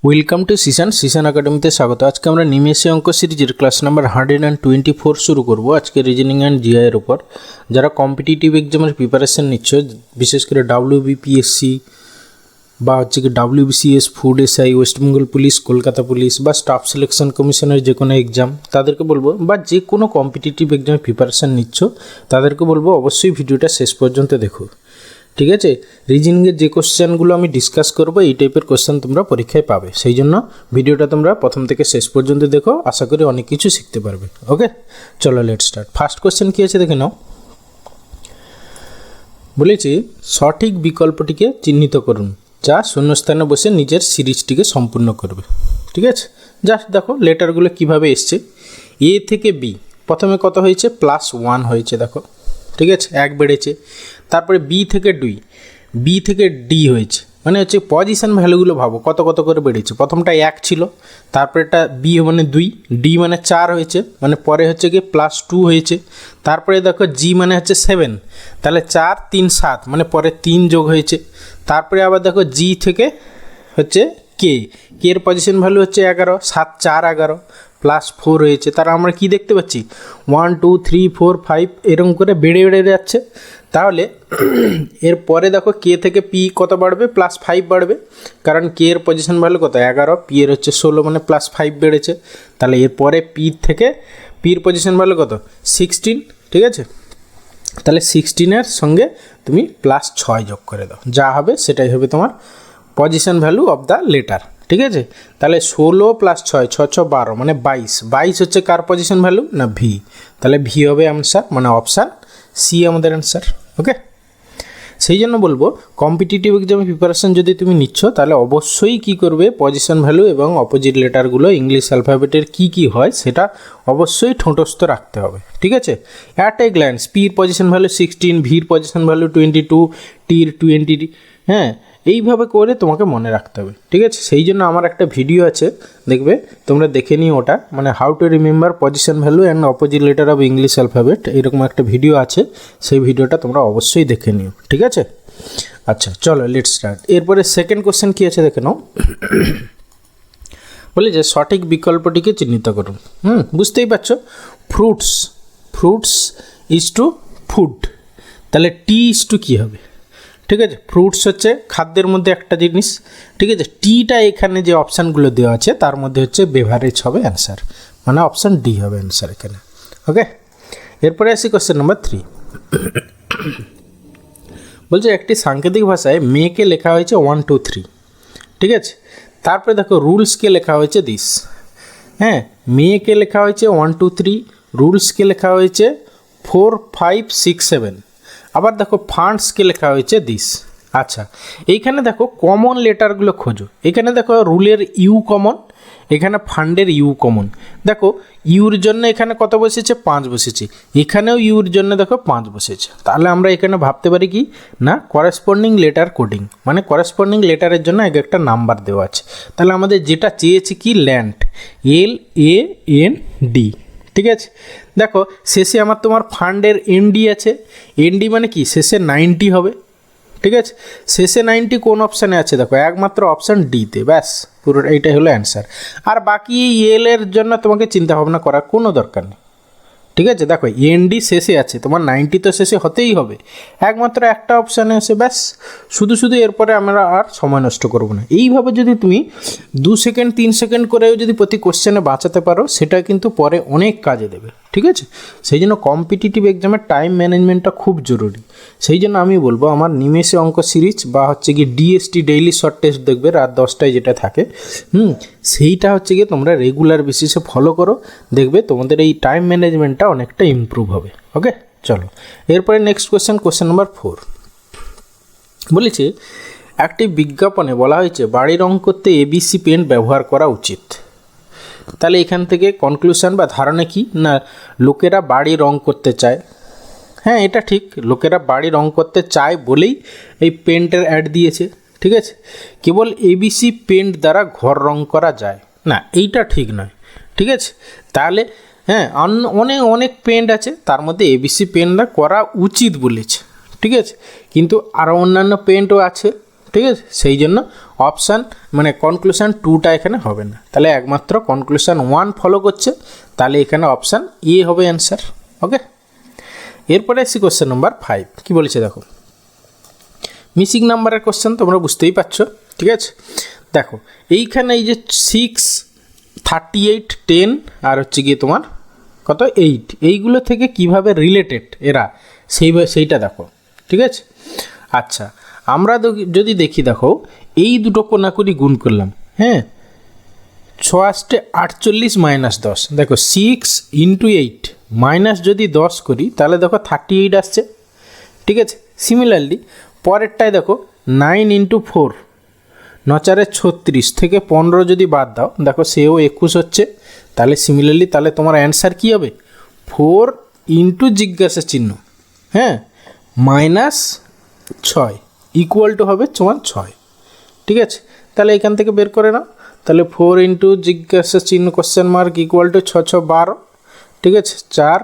Welcome to Sisan একাডেমিতে স্বাগত। আজকে আমরা নিমেষে অঙ্ক সিরিজের ক্লাস নাম্বার 124 শুরু করব। আজকে রিজনিং অ্যান্ড জিআই এর উপর। যারা কম্পিটিটিভ এক্সামের প্রিপারেশন নিচ্ছ, বিশেষ করে WBPSC বা হচ্ছে কি WBCS, food SI, West Bengal police, Kolkata police বা স্টাফ সিলেকশন কমিশনের যে কোনো এক্সাম, তাদেরকে বলবো, বা যে কোনো কম্পিটিটিভ এক্সামের প্রিপারেশন নিচ্ছ তাদেরকে বলবো অবশ্যই ভিডিওটা শেষ পর্যন্ত দেখো। ঠিক আছে, রিজনিংয়ের যে কোশ্চেনগুলো আমি ডিসকাস করবো এই টাইপের কোশ্চেন তোমরা পরীক্ষায় পাবে, সেই জন্য ভিডিওটা তোমরা প্রথম থেকে শেষ পর্যন্ত দেখো, আশা করি অনেক কিছু শিখতে পারবে। ওকে, চলো লেট স্টার্ট। ফার্স্ট কোশ্চেন কী আছে দেখে নাও। বলেছি সঠিক বিকল্পটিকে চিহ্নিত করুন যা শূন্যস্থানে বসে নিজের সিরিজটিকে সম্পূর্ণ করবে। ঠিক আছে, জাস্ট দেখো লেটারগুলো কিভাবে এসছে। এ থেকে বি প্রথমে কত হয়েছে, +1 হয়েছে, দেখো। ঠিক আছে, 1 বেড়েছে। তারপরে বি থেকে ডি হয়েছে, মানে হচ্ছে পজিশন ভ্যালুগুলো ভাবো কত কত করে বেড়েছে। প্রথমটা 1 ছিল, তারপরে এটা বি মানে 2, ডি মানে 4 হয়েছে, মানে পরে হচ্ছে কি +2 হয়েছে। তারপরে দেখো জি মানে হচ্ছে 7, তাহলে 4 3 7, মানে পরে 3 যোগ হয়েছে। তারপরে আবার দেখো জি থেকে হচ্ছে কে এর পজিশন ভ্যালু হচ্ছে 11, 7 4 11 +4 হয়েছে। তারা আমরা কি দেখতে পাচ্ছি, 1 2 3 4 5 এরকম করে বেড়ে বেড়ে যাচ্ছে। তাহলে এরপরে দেখো কে থেকে পি কত বাড়বে, +5 বাড়বে, কারণ কে এর পজিশন ভ্যালু কত 11, পি এর হচ্ছে 16, মানে +5 বেড়েছে। তাহলে এরপরে পির পজিশন ভ্যালু কত 16। ঠিক আছে, তাহলে 16-এর সঙ্গে তুমি +6 যোগ করে দাও, যা হবে সেটাই হবে তোমার position value of the letter. ঠিক আছে, তাহলে 16 + 6 6 6 12, মানে 22 হচ্ছে কার পজিশন ভ্যালু না ভি। তাহলে ভি হবে অ্যান্সার, মানে অপশান সি আমাদের অ্যান্সার। ওকে, সেই জন্য বলবো কম্পিটিটিভ এক্সামে প্রিপারেশন যদি তুমি নিচ্ছ তাহলে অবশ্যই কি করবে, পজিশন ভ্যালু এবং অপোজিট লেটারগুলো ইংলিশ অ্যালফাবেটের কি হয় সেটা অবশ্যই ঠোঁটস্থ রাখতে হবে। ঠিক আছে, অ্যাট এ গ্ল্যান্স পির পজিশন ভ্যালু 16, ভির পজিশন ভ্যালু 22, টির 20, হ্যাঁ, এইভাবে করে তোমাকে মনে রাখতে হবে। ঠিক আছে, সেই জন্য আমার একটা ভিডিও আছে, দেখবে তোমরা দেখে নিও ওটা, মানে how to remember position value and opposite letter of English alphabet, এরকম একটা ভিডিও আছে, সেই ভিডিওটা তোমরা অবশ্যই দেখে নিও। ঠিক আছে, আচ্ছা চলো লেটস স্টার্ট। এরপরে সেকেন্ড কোশ্চেন কী আছে দেখে নাও। বলে যে সঠিক বিকল্পটিকে চিহ্নিত করুন। বুঝতেই পারছো, ফ্রুটস ইজ টু ফুড, তাহলে টি ইজ টু কী হবে। ঠিক আছে, ফ্রুটস হচ্ছে খাদ্যের মধ্যে একটা জিনিস। ঠিক আছে, টিটা এখানে যে অপশানগুলো দেওয়া আছে তার মধ্যে হচ্ছে বেভারেজ হবে অ্যান্সার, মানে অপশান ডি হবে অ্যান্সার এখানে। ওকে, এরপরে আসি কোশ্চেন নাম্বার 3। বলছে একটি সাংকেতিক ভাষায় মেয়েকে লেখা হয়েছে 1 2 3। ঠিক আছে, তারপরে দেখো রুলসকে লেখা হয়েছে দিস। হ্যাঁ, মেয়েকে লেখা হয়েছে 1 2 3, রুলসকে লেখা হয়েছে 4 5 6 7, আবার দেখো ফান্ডসকে লেখা হয়েছে দিস। আচ্ছা, এইখানে দেখো কমন লেটারগুলো খোঁজো। এখানে দেখো রুলের ইউ কমন, এখানে ফান্ডের ইউ কমন। দেখো ইউর জন্য এখানে কত বসেছে, 5 বসেছে, এখানেও ইউর জন্য দেখো 5 বসেছে। তাহলে আমরা এখানে ভাবতে পারি কি না, করেসপন্ডিং লেটার কোডিং, মানে করেসপন্ডিং লেটারের জন্য এক একটা নাম্বার দেওয়া আছে। তাহলে আমাদের যেটা চেয়েছে কি ল্যান্ড, LAND। ঠিক আছে, দেখো শেষে আমার তোমার ফান্ডের ND আছে, ND মানে কি শেষে 90 হবে। ঠিক আছে, শেষে 90 কোন অপশানে আছে, দেখো একমাত্র অপশান ডিতে, ব্যাস পুরো এইটাই হলো অ্যান্সার। আর বাকি এর জন্য তোমাকে চিন্তা ভাবনা করার কোনো দরকার নেই। ঠিক আছে, দেখো ND শেষে আছে, তোমার 90 তো শেষে হতেই হবে, একমাত্র একটা অপশানে আছে, ব্যাস। শুধু এরপরে আমরা আর সময় নষ্ট করব না। এইভাবে যদি তুমি 2 সেকেন্ড 3 সেকেন্ড করেও যদি প্রতি কোশ্চেনে বাঁচাতে পারো, সেটা কিন্তু পরে অনেক কাজে দেবে। ঠিক আছে, সেই জন্য কম্পিটিটিভ এক্সামের টাইম ম্যানেজমেন্টটা খুব জরুরি। সেই জন্য আমি বলবো আমার নিমেষে অঙ্ক সিরিজ বা হচ্ছে কি DST ডেইলি শর্ট টেস্ট দেখবে রাত 10টায় যেটা থাকে, সেইটা হচ্ছে গিয়ে তোমরা রেগুলার বেসিসে ফলো করো, দেখবে তোমাদের এই টাইম ম্যানেজমেন্টটা অনেকটা ইমপ্রুভ হবে। ওকে, চলো এরপরে নেক্সট কোশ্চেন নাম্বার 4। বলেছে একটি বিজ্ঞাপনে বলা হয়েছে বাড়ি রং করতে ABC পেন ব্যবহার করা উচিত। তাহলে এখান থেকে কনক্লুশন বা ধারণা কি না, লোকেরা বাড়ি রং করতে চায়। হ্যাঁ, এটা ঠিক, লোকেরা বাড়ি রং করতে চায় বলেই এই পেন্টের অ্যাড দিয়েছে। ঠিক আছে, কেবল ABC পেন্ট দ্বারা ঘর রং করা যায় না, এইটা ঠিক নয়। ঠিক আছে, তাহলে হ্যাঁ অনেক পেন্ট আছে, তার মধ্যে ABC পেন্টটা করা উচিত বলেছে। ঠিক আছে, কিন্তু আরও অন্যান্য পেন্টও আছে। ঠিক আছে, সেই জন্য অপশান মানে কনক্লুশন 2টা এখানে হবে না, তাহলে একমাত্র কনক্লুশন 1 ফলো করছে, তাহলে এখানে অপশান এ হবে অ্যান্সার। ওকে, এরপরে আসছি কোশ্চেন নাম্বার 5। কী বলেছে দেখো, মিসিং নাম্বারের কোশ্চেন তোমরা বুঝতেই পারছো। ঠিক আছে, দেখো এইখানে এই যে 6, 38, 10 আর হচ্ছে গিয়ে তোমার কত 8, এইগুলো থেকে কিভাবে রিলেটেড এরা সেইটা দেখো। ঠিক আছে, আচ্ছা আমরা যদি দেখি, দেখো এই দুটো কোনাকুনি গুণ করলাম, হ্যাঁ 6 48 মাইনাস 10, দেখো 6 ইন্টু 8 মাইনাস যদি 10 করি তাহলে দেখো 38 আসছে। ঠিক আছে, সিমিলারলি পরেরটায় দেখো 9 ইন্টু 4 9 36 থেকে 15 যদি বাদ দাও, দেখো সেও 21 হচ্ছে। তাহলে সিমিলারলি তাহলে তোমার অ্যান্সার কী হবে, 4 ইন্টু জিজ্ঞাসা চিহ্ন, হ্যাঁ মাইনাস 6 ইকুয়াল টু হবে তোমার 6। ঠিক আছে, তাহলে এখান থেকে বের করে নাও, তাহলে 4 ইন্টু জিজ্ঞাসা চিহ্ন কোশ্চেন মার্ক ইকুয়াল টু 6 6 12। ঠিক আছে, 4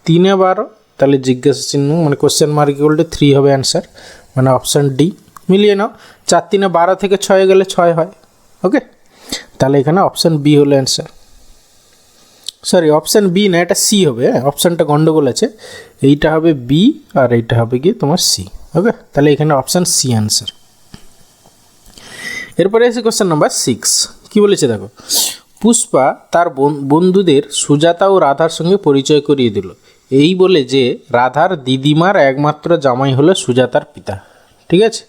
3 12, তাহলে জিজ্ঞাসা চিহ্ন মানে কোশ্চেন মার্ক ইকুয়াল টু 3 হবে অ্যান্সার, মানে অপশান ডি। মিলিয়ে নাও, 4 3 12 থেকে 6 গেলে 6 হয়। ওকে, তাহলে এখানে অপশান বি হলো অ্যান্সার। সরি, অপশান বি না, এটা সি হবে। হ্যাঁ, অপশানটা গন্ডগোল আছে, এইটা হবে বি আর এইটা হবে গিয়ে তোমার সি। ওকে, তাহলে এখানে অপশান সি অ্যান্সার। এরপরে এসে কোশ্চেন নাম্বার 6। কী বলেছে দেখো, পুষ্পা তার বন্ধুদের সুজাতা ও রাধার সঙ্গে পরিচয় করিয়ে দিল, এই বলে যে রাধার দিদিমার একমাত্র জামাই হলো সুজাতার পিতা। ঠিক আছে,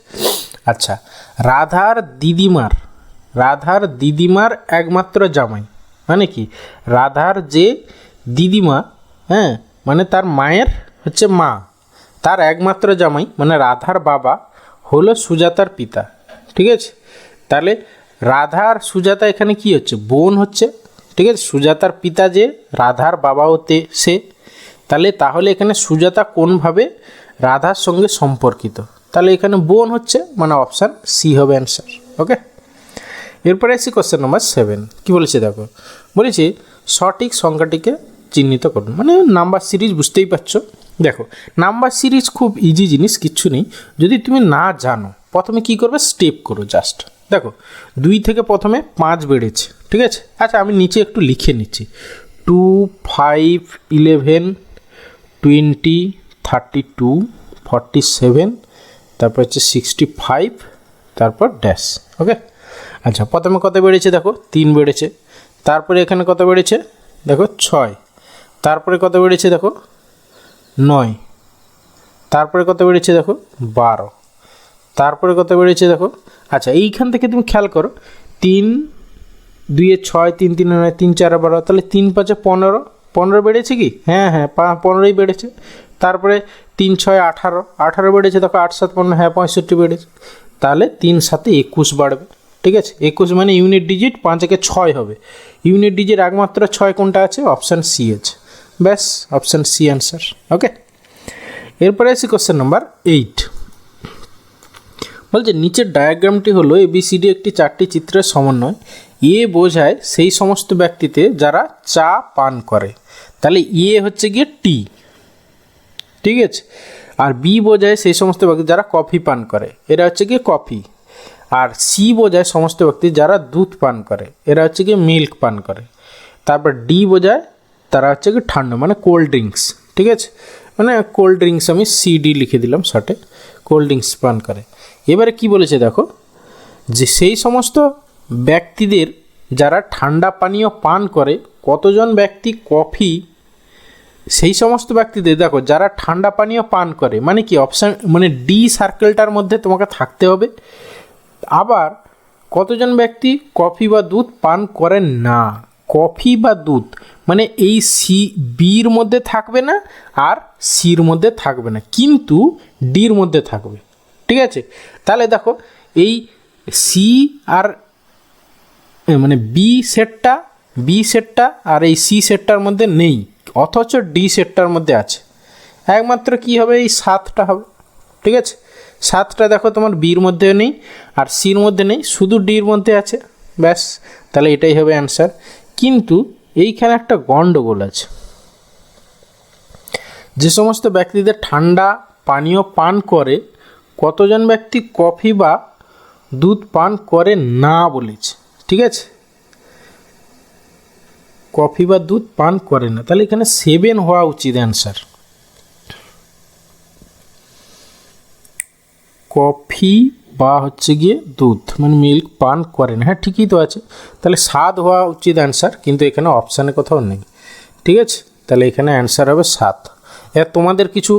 আচ্ছা রাধার দিদিমার একমাত্র জামাই মানে কি, রাধার যে দিদিমা, হ্যাঁ মানে তার মায়ের হচ্ছে মা, তার একমাত্র জামাই মানে রাধার বাবা হলো সুজাতার পিতা। ঠিক আছে, তাহলে রাধা আর সুজাতা এখানে কি হচ্ছে, বোন হচ্ছে। ঠিক আছে, সুজাতার পিতা যে রাধার বাবা হতে সে, তাহলে এখানে সুজাতা কোনভাবে রাধার সঙ্গে সম্পর্কিত, তাহলে এখানে বোন হচ্ছে, মানে অপশান সি হবে অ্যান্সার। ওকে, এরপরে আসি কোশ্চেন নাম্বার 7। কী বলেছে দেখো, বলেছে সঠিক সংখ্যাটিকে চিহ্নিত করুন, মানে নাম্বার সিরিজ বুঝতেই পারছো। দেখো নাম্বার সিরিজ খুব ইজি জিনিস, কিচ্ছু নেই। যদি তুমি না জানো প্রথমে কি করবে, স্টেপ করো জাস্ট। দেখো 2 থেকে প্রথমে 5 বেড়েছে। ঠিক আছে, আচ্ছা আমি নিচে একটু লিখে নিচ্ছি, 2 5 11 20 32 47, তারপর হচ্ছে 65, তারপর ড্যাশ। ওকে, আচ্ছা প্রথমে কত বেড়েছে দেখো 3 বেড়েছে, তারপরে এখানে কত বেড়েছে দেখো 6, তারপরে কত বেড়েছে দেখো 9, তারপরে কত বেড়েছে দেখো 12, তারপরে কত বেড়েছে দেখো। আচ্ছা এইখান থেকে তুমি খেয়াল করো, 3 2 6 3 3 9 3 4 12, তাহলে 3 5 15, 15 বেড়েছে কি, হ্যাঁ 15ই বেড়েছে। তারপরে 3 6 18, 18 বেড়েছে দেখো, 8 7 15, হ্যাঁ 65 বেড়েছে। তাহলে 3 7 21 বাড়বে। ঠিক আছে, 21 মানে ইউনিট ডিজিট, 5 একে 6 হবে, ইউনিট ডিজিট একমাত্র 6 কোনটা আছে, অপশান সি আছে। ব্যাস, অপশান সি অ্যান্সার। ওকে, এরপরে আসি কোশ্চেন নাম্বার 8। বলছে নিচের ডায়াগ্রামটি হলো এবিসিডি একটি 4টি চিত্রের সমন্বয়। এ বোঝায় সেই সমস্ত ব্যক্তিতে যারা চা পান করে, তাহলে এ হচ্ছে গিয়ে টি। ঠিক আছে, আর বি বোঝায় সেই সমস্ত ব্যক্তি যারা কফি পান করে, এরা হচ্ছে গিয়ে কফি। আর সি বোঝায় সমস্ত ব্যক্তি যারা দুধ পান করে, এরা হচ্ছে গিয়ে মিল্ক পান করে। তারপর ডি বোঝায় তারা হচ্ছে গিয়ে ঠান্ডা মানে কোল্ড ড্রিঙ্কস। ঠিক আছে, মানে কোল্ড ড্রিঙ্কস আমি সিডি লিখে দিলাম শর্টে, কোল্ড ড্রিঙ্কস পান করে। এবারে কি বলেছে দেখো, যে সেই সমস্ত ব্যক্তিদের যারা ঠান্ডা পানীয় পান করে, কতজন ব্যক্তি কফি, সেই সমস্ত ব্যক্তিদের দেখো যারা ঠান্ডা পানীয় পান করে, মানে কি অপশান মানে ডি সার্কেলটার মধ্যে তোমাকে থাকতে হবে। আবার কতজন ব্যক্তি কফি বা দুধ পান করেন না, কফি বা দুধ মানে এই সি বির মধ্যে থাকবে না আর সির মধ্যে থাকবে না, কিন্তু ডির মধ্যে থাকবে। ঠিক আছে, তাহলে দেখো এই সি আর মানে বি সেটটা আর এই সি সেটটার মধ্যে নেই, অথচ ডি সেটটার মধ্যে আছে। একমাত্র কি হবে, এই 7টা হবে। ঠিক আছে, 7টা দেখো তোমার বির মধ্যে নেই আর সির মধ্যে নেই, শুধু ডির মধ্যে আছে। ব্যাস, তাহলে এটাই হবে অ্যান্সার। কিন্তু এইখানে একটা গন্ডগোল আছে, যে সমস্ত ব্যক্তিদের ঠান্ডা পানীয় পান করে, কতজন ব্যক্তি কফি বা দুধ পান করে না বলেছে, ঠিক আছে, কফি বা দুধ পান করে না, তাহলে এখানে 7 হওয়া উচিত অ্যান্সার। কফি বা হচ্ছে গিয়ে দুধ মানে মিল্ক পান করে না, হ্যাঁ ঠিকই তো আছে, তাহলে 7 হওয়া উচিত অ্যান্সার, কিন্তু এখানে অপশানে কোথাও নেই, ঠিক আছে, তাহলে এখানে অ্যান্সার হবে 7। এবার তোমাদের কিছু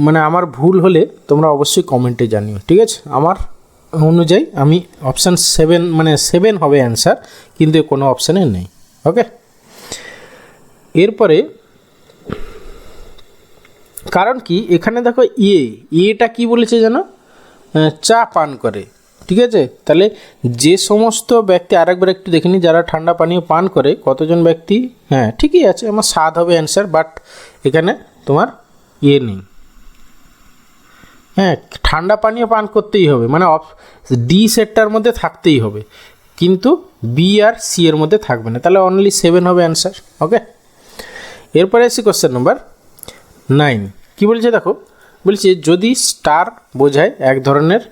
মানে আমার ভুল হলে তোমরা অবশ্যই কমেন্টে জানিও, ঠিক আছে। আমার অনুযায়ী আমি অপশান 7 মানে 7 হবে অ্যান্সার, কিন্তু কোনো অপশানে নেই। ওকে, এরপরে কারণ কি এখানে দেখো এটা কি বলেছে জানো, চা পান করে, ঠিক আছে, তাহলে যে সমস্ত ব্যক্তি, আরেকবার একটু দেখে নিই, যারা ঠান্ডা পানীয় পান করে কতজন ব্যক্তি, হ্যাঁ ঠিকই আছে, আমার 7 হবে অ্যান্সার, বাট এখানে তোমার নেই, হ্যাঁ ঠান্ডা পানীয় পান করতেই হবে, মানে ডি সেটটার মধ্যে থাকতেই হবে, কিন্তু বি আর সি এর মধ্যে থাকবে না, তাহলে অনলি 7 হবে অ্যান্সার। ওকে, এরপরে আসি কোশ্চেন নাম্বার 9। কী বলছে দেখো, বলছে যদি স্টার বোঝায় এক ধরনের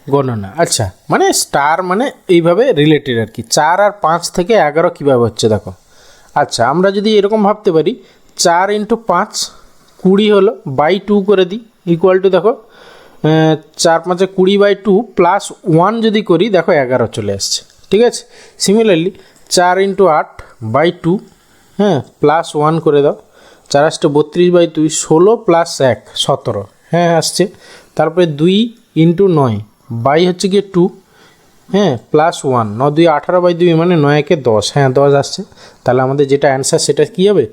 গণনা, আচ্ছা মানে স্টার মানে এইভাবে রিলেটেড আর কি, 4 আর 5 থেকে 11 কীভাবে হচ্ছে দেখো। আচ্ছা আমরা যদি এরকম ভাবতে পারি 4 × 5 20 হলো, বাই 2 করে দিই, ইকুয়াল টু দেখো 4 5 20/2 প্লাস 1 যদি করি দেখো 11 চলে আসছে, ঠিক আছে। সিমিলারলি 4 × 8 বাই 2, হ্যাঁ প্লাস 1 করে দাও, 4 × 8 32/2 16 প্লাস 1 17, হ্যাঁ আসছে। তারপরে 2 × 9 বাই হচ্ছে গিয়ে 2, হ্যাঁ প্লাস 1 9 2 18/2 মানে 9 একে 10, হ্যাঁ 10 আসছে, তাহলে আমাদের যেটা অ্যান্সার সেটা কী হবে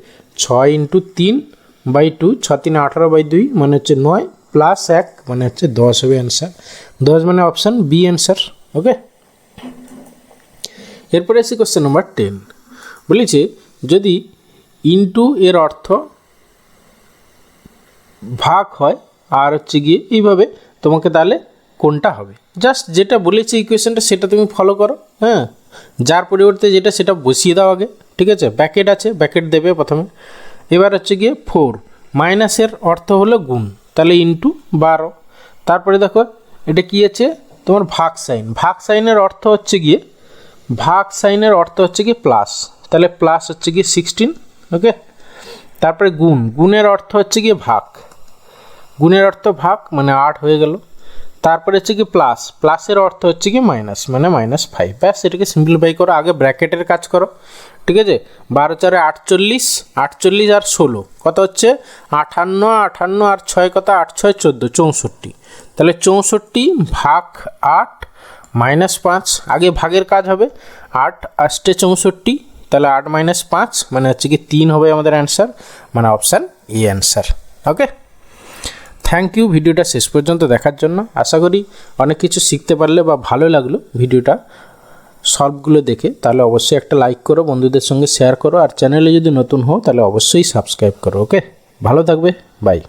6 × 3/2 6 3 18/2 মানে হচ্ছে 9 প্লাস 1 মানে হচ্ছে 10 হবে অ্যান্সার, 10 মানে অপশান বি অ্যান্সার। ওকে, এরপরে আসি কোশ্চেন নাম্বার 10। বলেছে যদি ইনটু এর অর্থ ভাগ হয় আর হচ্ছে গিয়ে এইভাবে, তোমাকে তাহলে কোনটা হবে, জাস্ট যেটা বলেছে ইকুয়েশনটা সেটা তুমি ফলো করো, হ্যাঁ যার পরিবর্তে যেটা সেটা বসিয়ে দাও আগে, ঠিক আছে, ব্যাকেট আছে ব্যাকেট দেবে প্রথমে। এবার হচ্ছে গিয়ে 4 মাইনাসের অর্থ হলো গুণ, তাহলে ইনটু 12, তারপরে দেখো এটা কী আছে তোমার ভাগ সাইন, ভাগ সাইনের অর্থ হচ্ছে গিয়ে প্লাস, তাহলে প্লাস হচ্ছে গিয়ে 16। ওকে, তারপরে গুণের অর্থ হচ্ছে গিয়ে ভাগ, গুণের অর্থ ভাগ মানে 8 হয়ে গেল, তারপরে হচ্ছে কি প্লাসের অর্থ হচ্ছে কি মাইনাস মানে -5, ব্যাস এটাকে সিম্পলিফাই করো, আগে ব্র্যাকেটের কাজ করো, ঠিক আছে। 12 4 48 48 আর 16 কত হচ্ছে 58 58 আর 6 কত 8 6 14 64, তাহলে 64 ভাগ 8 -5, আগে ভাগের কাজ হবে, 8 8 64, তাহলে 8 - 5 মানে হচ্ছে কি 3 হবে আমাদের অ্যান্সার, মানে option A answer. Okay, thank you ভিডিওটা শেষ পর্যন্ত দেখার জন্য, আশা করি অনেক কিছু শিখতে পারলে বা ভালো লাগলো ভিডিওটা সলভগুলো দেখে, তাহলে অবশ্যই একটা লাইক করো, বন্ধুদের সঙ্গে শেয়ার করো, আর চ্যানেলে যদি নতুন হও তাহলে অবশ্যই সাবস্ক্রাইব করো। ওকে, ভালো থাকবে, বাই।